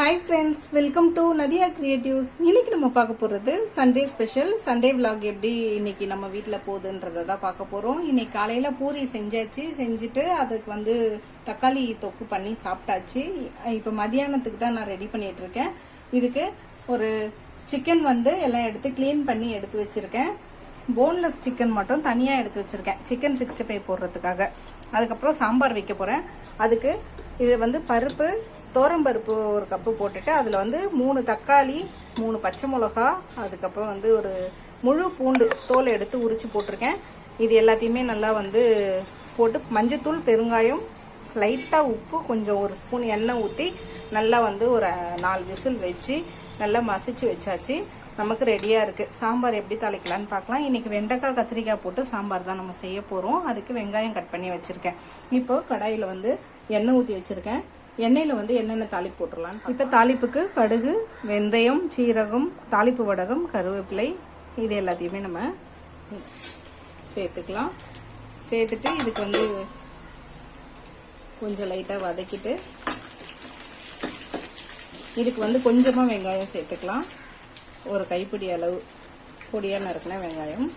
Hi friends, welcome to Nadiya creatives. இன்னைக்கு நம்ம பார்க்க போகிறது சண்டே ஸ்பெஷல். சண்டே விலாக் எப்படி இன்னைக்கு நம்ம வீட்டில் போகுதுன்றதை தான் பார்க்க போகிறோம். இன்னைக்கு காலையில் பூரி செஞ்சுட்டு அதுக்கு தக்காளி தொக்கு பண்ணி சாப்பிட்டாச்சு. இப்போ மதியானத்துக்கு தான் நான் ரெடி பண்ணிட்டு இருக்கேன். இதுக்கு ஒரு சிக்கன் எல்லாம் எடுத்து க்ளீன் பண்ணி எடுத்து வச்சிருக்கேன். போன்லெஸ் சிக்கன் மட்டும் தனியாக எடுத்து வச்சிருக்கேன், சிக்கன் 65 போடுறதுக்காக. அதுக்கப்புறம் சாம்பார் வைக்க போகிறேன். அதுக்கு இது பருப்பு, தோரம்பருப்பு ஒரு கப்பு போட்டுட்டு அதில் 3 தக்காளி, 3 பச்சை மிளகா, அதுக்கப்புறம் ஒரு முழு பூண்டு தோல் எடுத்து உரிச்சு போட்டிருக்கேன். இது எல்லாத்தையுமே நல்லா போட்டு மஞ்சத்தூள், பெருங்காயம், லைட்டாக உப்பு, கொஞ்சம் ஒரு ஸ்பூன் எண்ணெய் ஊற்றி நல்லா ஒரு 4 விசில் வச்சு நல்லா மசிச்சு வச்சாச்சு. நமக்கு ரெடியாக இருக்குது. சாம்பார் எப்படி தாளிக்கலான்னு பார்க்கலாம். இன்றைக்கி வெண்டைக்காய், கத்திரிக்காய் போட்டு சாம்பார் தான் நம்ம செய்ய போகிறோம். அதுக்கு வெங்காயம் கட் பண்ணி வச்சுருக்கேன். இப்போ கடாயில் எண்ணெய் ஊற்றி வச்சுருக்கேன். எண்ணெயில் என்னென்ன தாளிப்பு போட்டுடலாம். இப்போ தாளிப்புக்கு கடுகு, வெந்தயம், சீரகம், தாளிப்பு வடகம், கருவேப்பிலை, இது எல்லாத்தையுமே நம்ம சேர்த்துக்கலாம். சேர்த்துட்டு இதுக்கு கொஞ்சம் லைட்டாக வதக்கிட்டு இதுக்கு கொஞ்சமாக வெங்காயம் சேர்த்துக்கலாம். ஒரு கைப்பிடி அளவு பொடியாக நறுக்கின வெங்காயம்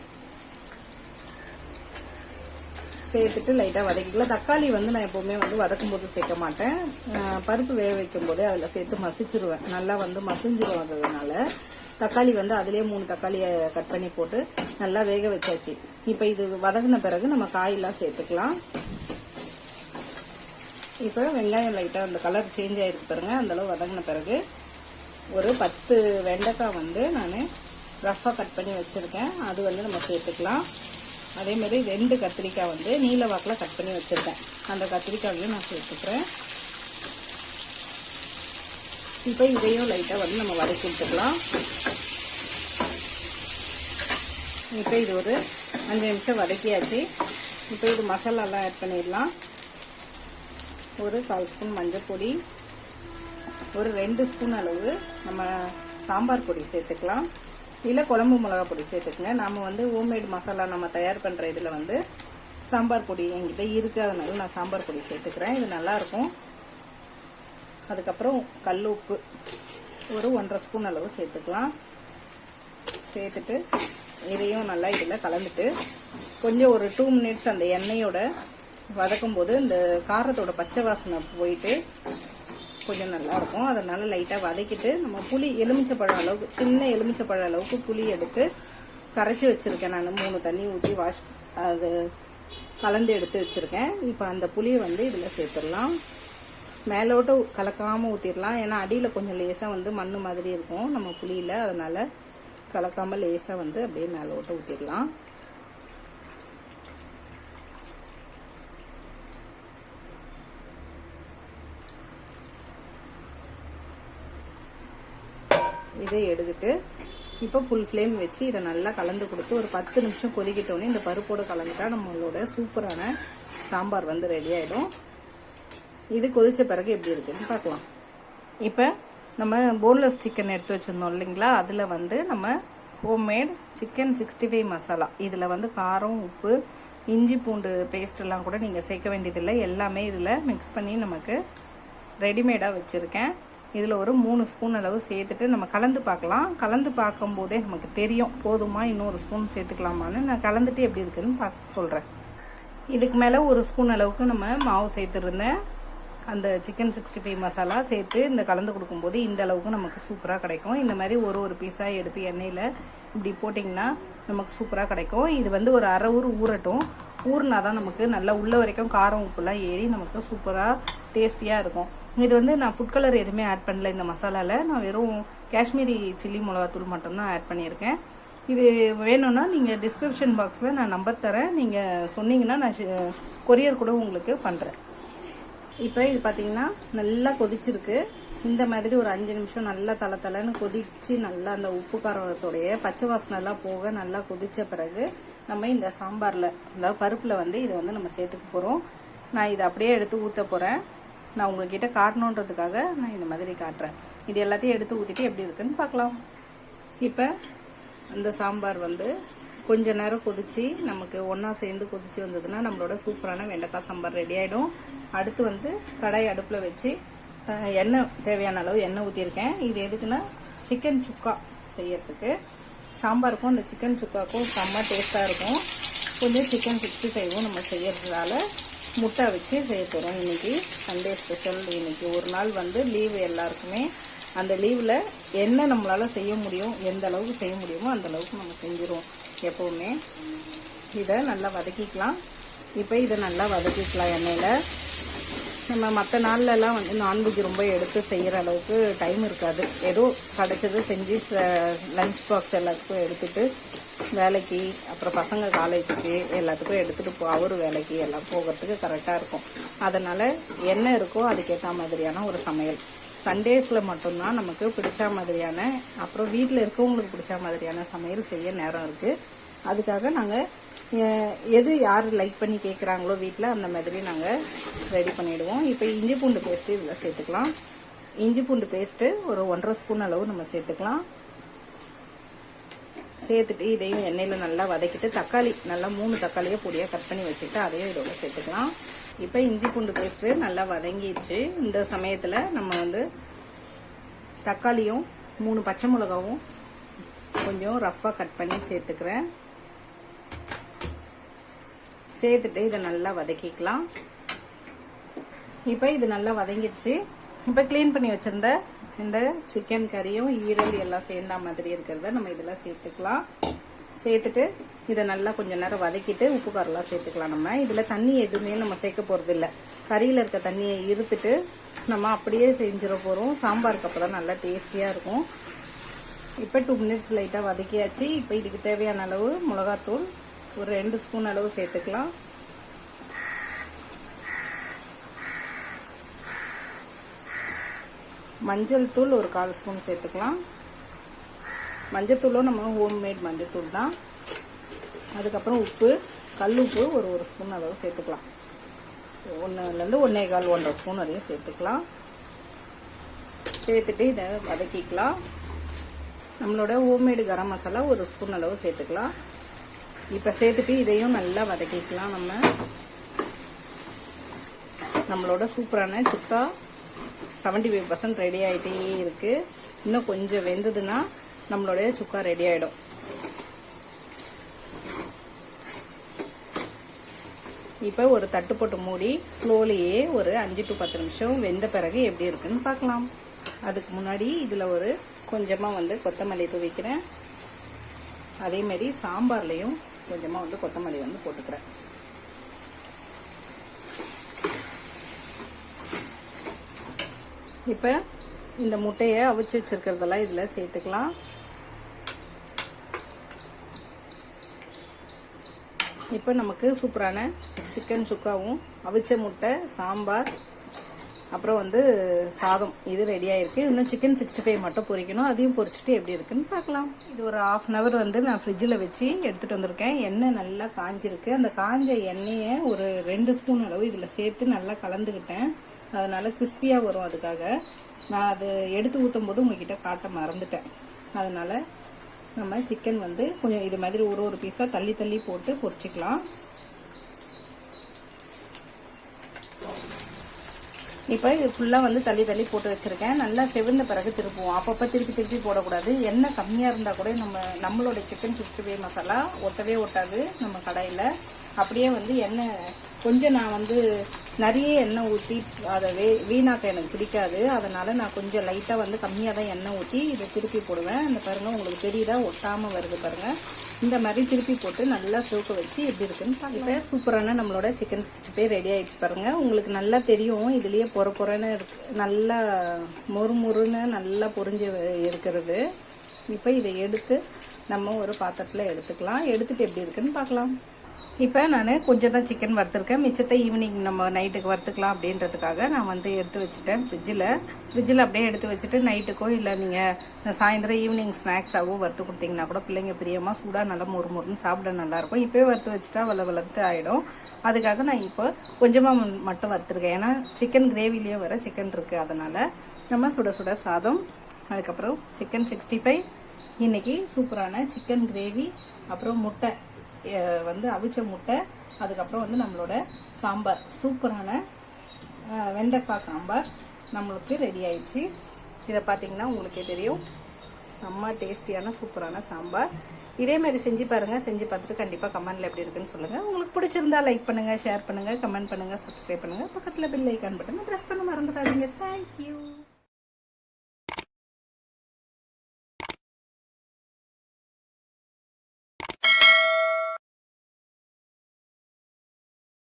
சேர்த்துட்டு லைட்டாக வதக்கிக்கலாம். தக்காளி நான் எப்போவுமே வதக்கும் போது சேர்க்க மாட்டேன். பருப்பு வேக வைக்கும் போதே அதில் சேர்த்து மசிச்சிருவேன். நல்லா மசிஞ்சிரும். அதனால தக்காளி அதிலே 3 தக்காளியை கட் பண்ணி போட்டு நல்லா வேக வச்சாச்சு. இப்போ இது வதங்கின பிறகு நம்ம காயெல்லாம் சேர்த்துக்கலாம். இப்போ வெங்காயம் லைட்டாக அந்த கலர் சேஞ்ச் ஆகிருக்கு பாருங்க. அந்தளவு வதங்கின பிறகு ஒரு 10 வெண்டைக்காய் நான் ரஃப்பாக கட் பண்ணி வச்சுருக்கேன். அது நம்ம சேர்த்துக்கலாம். அதேமாதிரி 2 கத்திரிக்காய் நீல வாக்கில் கட் பண்ணி வச்சுருக்கேன். அந்த கத்திரிக்காயும் நான் சேர்த்துக்கிறேன். இப்போ இதையும் லைட்டாக நம்ம வதக்கி விட்டுக்கலாம். இப்போ இது ஒரு 5 நிமிஷம் வதக்கியாச்சு. இப்போ இது மசாலாலாம் ஆட் பண்ணிடலாம். ஒரு 1/4 ஸ்பூன் மஞ்சள் பொடி, ஒரு 2 ஸ்பூன் அளவு நம்ம சாம்பார் பொடி சேர்த்துக்கலாம். இல்லை குழம்பு மிளகா பொடி சேர்த்துக்குங்க. நாம் ஹோம்மேட் மசாலா நம்ம தயார் பண்ணுற இதில் சாம்பார் பொடி என்கிட்ட இருக்குது, அதனால நான் சாம்பார் பொடி சேர்த்துக்கிறேன். இது நல்லாயிருக்கும். அதுக்கப்புறம் கல் உப்பு ஒரு 1/2 ஸ்பூன் அளவு சேர்த்துக்கலாம். சேர்த்துட்டு இதையும் நல்லா இதில் கலந்துட்டு கொஞ்சம் ஒரு 2 மினிட்ஸ் அந்த எண்ணெயோட வதக்கும் போது இந்த காரத்தோட பச்சை வாசனை போயிட்டு கொஞ்சம் நல்லாயிருக்கும். அதனால் லைட்டாக வதக்கிட்டு நம்ம புளி, எலுமிச்சைப்பழம் அளவுக்கு, சின்ன எலுமிச்சைப்பழம் அளவுக்கு புளி எடுத்து கரைச்சி வச்சுருக்கேன். நான் 3 தண்ணி ஊற்றி அது கலந்து எடுத்து வச்சுருக்கேன். இப்போ அந்த புளியை இதில் சேர்த்துடலாம். மேலோட்ட கலக்காமல் ஊற்றிடலாம். ஏன்னா அடியில் கொஞ்சம் லேசாக மண் மாதிரி இருக்கும் நம்ம புளியில். அதனால் கலக்காமல் லேசாக அப்படியே மேலோட்ட ஊற்றிடலாம். இதை எடுத்துட்டு இப்போ ஃபுல் ஃப்ளேம் வச்சு இதை நல்லா கலந்து கொடுத்து ஒரு 10 நிமிஷம் கொதிக்கிட்டோன்னே இந்த பருப்போடு கலந்துட்டா நம்மளோட சூப்பரான சாம்பார் ரெடி ஆகிடும். இது கொதித்த பிறகு எப்படி இருக்குன்னு பார்க்கலாம். இப்போ நம்ம போன்லெஸ் சிக்கன் எடுத்து வச்சுருந்தோம் இல்லைங்களா, அதில் நம்ம ஹோம்மேட் சிக்கன் 65 மசாலா, இதில் காரம், உப்பு, இஞ்சி பூண்டு பேஸ்ட்டெல்லாம் கூட நீங்கள் சேர்க்க வேண்டியதில்லை. எல்லாமே இதில் மிக்ஸ் பண்ணி நமக்கு ரெடிமேடாக வச்சுருக்கேன். இதில் ஒரு 3 ஸ்பூன் அளவு சேர்த்துட்டு நம்ம கலந்து பார்க்கலாம். கலந்து பார்க்கும்போதே நமக்கு தெரியும் போதுமா இன்னொரு ஸ்பூன் சேர்த்துக்கலாமான்னு. நான் கலந்துட்டு எப்படி இருக்குதுன்னு சொல்கிறேன். இதுக்கு மேலே 1 ஸ்பூன் அளவுக்கு நம்ம மாவு சேர்த்துருந்தேன். அந்த சிக்கன் 65 மசாலா சேர்த்து இந்த கலந்து கொடுக்கும்போது இந்த அளவுக்கு நமக்கு சூப்பராக கிடைக்கும். இந்த மாதிரி ஒரு பீஸாக எடுத்து எண்ணெயில் இப்படி போட்டிங்கன்னா நமக்கு சூப்பராக கிடைக்கும். இது ஒரு அரை ஊர் ஊறட்டும். ஊறினா தான் நமக்கு நல்லா உள்ள வரைக்கும் காரம் உப்புலாம் ஏறி நமக்கு சூப்பராக டேஸ்டியாக இருக்கும். இது நான் ஃபுட் கலர் எதுவுமே ஆட் பண்ணல இந்த மசாலாவில். நான் வெறும் காஷ்மீரி சில்லி மிளகாத்தூள் மட்டும்தான் ஆட் பண்ணியிருக்கேன். இது வேணும்னா நீங்கள் டிஸ்கிரிப்ஷன் பாக்ஸில் நான் நம்பர் தரேன். நீங்கள் சொன்னீங்கன்னா நான் கொரியர் கூட உங்களுக்கு பண்ணுறேன். இப்போ இது பார்த்திங்கன்னா நல்லா கொதிச்சிருக்கு. இந்த மாதிரி ஒரு 5 நிமிஷம் நல்லா தலை கொதிச்சு நல்லா அந்த உப்பு காரத்தோடைய பச்சை வாசனைலாம் போக நல்லா கொதித்த பிறகு நம்ம இந்த சாம்பாரில், அதாவது பருப்பில் இதை நம்ம சேர்த்துக்க போகிறோம். நான் இதை அப்படியே எடுத்து ஊற்ற போகிறேன். நான் உங்கள்கிட்ட காட்டணுன்றதுக்காக நான் இந்த மாதிரி காட்டுறேன். இது எல்லாத்தையும் எடுத்து ஊற்றிட்டு எப்படி இருக்குன்னு பார்க்கலாம். இப்போ அந்த சாம்பார் கொஞ்ச நேரம் கொதிச்சு நமக்கு ஒன்றா சேர்ந்து கொதிச்சு வந்ததுன்னா நம்மளோட சூப்பரான வெண்டைக்காய் சாம்பார் ரெடி ஆகிடும். அடுத்து கடாய் அடுப்பில் வச்சு எண்ணெய் தேவையான அளவு எண்ணெய் ஊற்றிருக்கேன். இது எதுக்குன்னா சிக்கன் சுக்கா செய்யறதுக்கு. சாம்பாருக்கும் அந்த சிக்கன் சுக்காக்கும் செம்ம டேஸ்ட்டாக இருக்கும். கொஞ்சம் சிக்கன் 65 நம்ம செய்யறதுனால முட்டை வச்சு செய்ய போகிறோம். இன்றைக்கி சண்டே ஸ்பெஷல். இன்றைக்கி ஒரு நாள் வந்து லீவு எல்லாருக்குமே. அந்த லீவில் என்ன நம்மளால் செய்ய முடியும், எந்த அளவுக்கு செய்ய முடியுமோ அந்த அளவுக்கு நம்ம செஞ்சிருவோம் எப்போவுமே. இதை நல்லா வதக்கிக்கலாம். இப்போ இதை நல்லா வதக்கிக்கலாம் எண்ணெயில். நம்ம மற்ற நாள்லலாம் வந்து நான்வெஜ் ரொம்ப எடுத்து செய்கிற அளவுக்கு டைம் இருக்காது. ஏதோ கிடைச்சது செஞ்சு லஞ்ச் பாக்ஸ் எல்லாத்துக்கும் எடுத்துகிட்டு வேலைக்கு, அப்புறம் பசங்க காலேஜுக்கு எல்லாத்துக்கும் எடுத்துகிட்டு அவர் வேலைக்கு எல்லாம் போகிறதுக்கு கரெக்டாக இருக்கும். அதனால் என்ன இருக்கோ அதுக்கேற்ற மாதிரியான ஒரு சமையல். சண்டேஸில் மட்டும்தான் நமக்கு பிடிச்ச மாதிரியான, அப்புறம் வீட்டில் இருக்கவங்களுக்கு பிடிச்ச மாதிரியான சமையல் செய்ய நேரம் இருக்குது. அதுக்காக நாங்கள் எது யார் லைக் பண்ணி கேட்குறாங்களோ வீட்டில் அந்த மாதிரி நாங்கள் ரெடி பண்ணிவிடுவோம். இப்போ இஞ்சி பூண்டு பேஸ்ட்டு இதில் சேர்த்துக்கலாம். இஞ்சி பூண்டு பேஸ்ட்டு ஒரு 1.5 ஸ்பூன் அளவு நம்ம சேர்த்துக்கலாம். சேர்த்துட்டு இதையும் எண்ணெயில் நல்லா வதக்கிட்டு தக்காளி நல்லா 3 தக்காளியை பொடியாக கட் பண்ணி வச்சுட்டு அதையும் இதோட சேர்த்துக்கலாம். இப்போ இஞ்சி பூண்டு பேஸ்ட்டு நல்லா வதங்கிடுச்சு. இந்த சமயத்தில் நம்ம வந்து தக்காளியும் 3 பச்சை மிளகாவும் கொஞ்சம் ரஃப்பாக கட் பண்ணி சேர்த்துக்கிறேன். சேர்த்துட்டு இதை நல்லா வதக்கிக்கலாம். இப்போ இது நல்லா வதங்கிடுச்சு. இப்போ க்ளீன் பண்ணி வச்சுருந்த இந்த சிக்கன் கறியும் ஈரல் எல்லாம் சேர்ந்த மாதிரி இருக்கிறத நம்ம இதெல்லாம் சேர்த்துக்கலாம். சேர்த்துட்டு இதை நல்லா கொஞ்சம் நேரம் வதக்கிட்டு உப்பு காரெல்லாம் சேர்த்துக்கலாம். நம்ம இதில் தண்ணி எதுவுமே நம்ம சேர்க்க போகிறது இல்லை. கறியில் இருக்க தண்ணியை இருத்துட்டு நம்ம அப்படியே செஞ்சிட போகிறோம். சாம்பாருக்கு அப்போ தான் நல்லா டேஸ்டியாக இருக்கும். இப்போ 2 மினிட்ஸ் லைட்டாக வதக்கியாச்சு. இப்போ இதுக்கு தேவையான அளவு மிளகாத்தூள் ஒரு 2 ஸ்பூன் அளவு சேர்த்துக்கலாம். மஞ்சள் தூள் ஒரு 1/4 ஸ்பூன் சேர்த்துக்கலாம். மஞ்சள் தூளும் நம்ம ஹோம்மேட் மஞ்சள் தூள் தான். அதுக்கப்புறம் உப்பு, கல் உப்பு ஒரு 1 ஸ்பூன் அளவு சேர்த்துக்கலாம். 1லேருந்து 1.25 ஸ்பூன் வரையும் சேர்த்துக்கலாம். சேர்த்துட்டு இதை வதக்கிக்கலாம். நம்மளோட ஹோம்மேடு கரம் மசாலா 1 ஸ்பூன் அளவு சேர்த்துக்கலாம். இப்போ சேர்த்துட்டு இதையும் நல்லா வதக்கிக்கலாம். நம்மளோட சூப்பரான சுக்கா 75% ரெடி ஆகிட்டே இருக்குது. இன்னும் கொஞ்சம் வெந்ததுன்னா நம்மளுடைய சுக்கா ரெடி ஆகிடும். இப்போ ஒரு தட்டு போட்டு மூடி ஸ்லோலியே ஒரு 5 to 10 நிமிஷம் வெந்த பிறகு எப்படி இருக்குன்னு பார்க்கலாம். அதுக்கு முன்னாடி இதில் ஒரு கொஞ்சமாக வந்து கொத்தமல்லி தூவிக்கிறேன். அதேமாரி சாம்பார்லேயும் கொஞ்சமாக வந்து கொத்தமல்லி வந்து போட்டுக்கிறேன். இப்போ இந்த முட்டையை அவிச்சு வச்சுருக்கிறதெல்லாம் இதில் சேர்த்துக்கலாம். இப்போ நமக்கு சூப்பரான சிக்கன் சுக்காவும் அவிச்ச முட்டை, சாம்பார், அப்புறம் வந்து சாதம் இது ரெடியாக இருக்குது. இன்னும் சிக்கன் 65 மட்டும் பொரிக்கணும். அதையும் பொரிச்சிட்டு எப்படி இருக்குன்னு பார்க்கலாம். இது ஒரு 1/2 hour வந்து நான் ஃப்ரிட்ஜில் வச்சு எடுத்துகிட்டு வந்திருக்கேன். எண்ணெய் நல்லா காஞ்சிருக்கு. அந்த காஞ்ச எண்ணெயை ஒரு 2 ஸ்பூன் அளவு இதில் சேர்த்து நல்லா கலந்துக்கிட்டேன். அதனால் கிறிஸ்பியாக வரும். அதுக்காக நான் அது எடுத்து ஊற்றும் போது உங்ககிட்ட காட்ட மறந்துட்டேன். அதனால் நம்ம சிக்கன் வந்து கொஞ்சம் இது மாதிரி ஒரு பீஸாக தள்ளி தள்ளி போட்டு பொரிச்சிக்கலாம். இப்போ இது ஃபுல்லாக வந்து தள்ளி தள்ளி போட்டு வச்சுருக்கேன். நல்லா செவந்த பிறகு திருப்புவோம். அப்பப்போ திருப்பி போடக்கூடாது. எண்ணெய் கம்மியாக இருந்தால் கூட நம்மளோட சிக்கன் 65 மசாலா ஒட்டவே ஒட்டாது நம்ம கடாயில். அப்படியே வந்து எண்ணெய் கொஞ்சம் நான் வந்து நிறைய எண்ணெய் ஊற்றி அதை வீணாக்க எனக்கு பிடிக்காது. அதனால் நான் கொஞ்சம் லைட்டாக வந்து கம்மியாக தான் எண்ணெய் ஊற்றி இதை திருப்பி போடுவேன். இந்த பாருங்கள், உங்களுக்கு தெரியுதா ஒட்டாமல் வருது பாருங்கள். இந்த மாதிரி திருப்பி போட்டு நல்லா சோக்க வச்சு எப்படி இருக்குன்னு பார்க்கலாம். சூப்பரான நம்மளோட சிக்கன் 65 ரெடி ஆகிடுச்சு பாருங்கள். உங்களுக்கு நல்லா தெரியும் இதுலேயே பொறன்னு இருக்கு, நல்லா மொறுன்னு நல்லா பொரிஞ்சு இருக்கிறது. இப்போ இதை எடுத்து நம்ம ஒரு பாத்திரத்தில் எடுத்துக்கலாம். எடுத்துகிட்டு எப்படி இருக்குன்னு பார்க்கலாம். இப்போ நான் கொஞ்சம் தான் சிக்கன் வறுத்துருக்கேன். மிச்சத்தை ஈவினிங் நம்ம நைட்டுக்கு வறுத்துக்கலாம் அப்படின்றதுக்காக நான் வந்து எடுத்து வச்சுட்டேன் ஃப்ரிட்ஜில் அப்படியே எடுத்து வச்சுட்டு நைட்டுக்கோ இல்லை நீங்கள் சாயந்தரம் ஈவினிங் ஸ்நாக்ஸாகவோ வறுத்து கொடுத்தீங்கன்னா கூட பிள்ளைங்க பிரியமாக சூடாக நல்லா மொறுன்னு சாப்பிட நல்லாயிருக்கும். இப்போயே வறுத்து வச்சுட்டா வளர்த்து ஆகிடும். அதுக்காக நான் இப்போ கொஞ்சமாக மட்டும் வறுத்துருக்கேன். ஏன்னா சிக்கன் கிரேவிலேயே வர சிக்கன் இருக்குது. அதனால் நம்ம சுட சாதம், அதுக்கப்புறம் சிக்கன் 65, இன்றைக்கி சூப்பரான சிக்கன் கிரேவி, அப்புறம் முட்டை வந்து அவிச்ச முட்டை, அதுக்கப்புறம் வந்து நம்மளோட சாம்பார், சூப்பரான வெண்டைக்காய் சாம்பார். நம்மளுக்கு ரெடி ஆயிடுச்சு. இதை பார்த்தீங்கன்னா உங்களுக்கே தெரியும், செம்ம டேஸ்டியான சூப்பரான சாம்பார். இதே மாதிரி செஞ்சு பாருங்கள். செஞ்சு பார்த்துட்டு கண்டிப்பாக கமெண்ட்டில் எப்படி இருக்குன்னு சொல்லுங்கள். உங்களுக்கு பிடிச்சிருந்தா லைக் பண்ணுங்கள், ஷேர் பண்ணுங்கள், கமெண்ட் பண்ணுங்கள், சப்ஸ்கிரைப் பண்ணுங்கள். பக்கத்தில் பெல் ஐக்கான் பட்டனை ப்ரெஸ் பண்ண மறந்துடாதீங்க. தேங்க்யூ.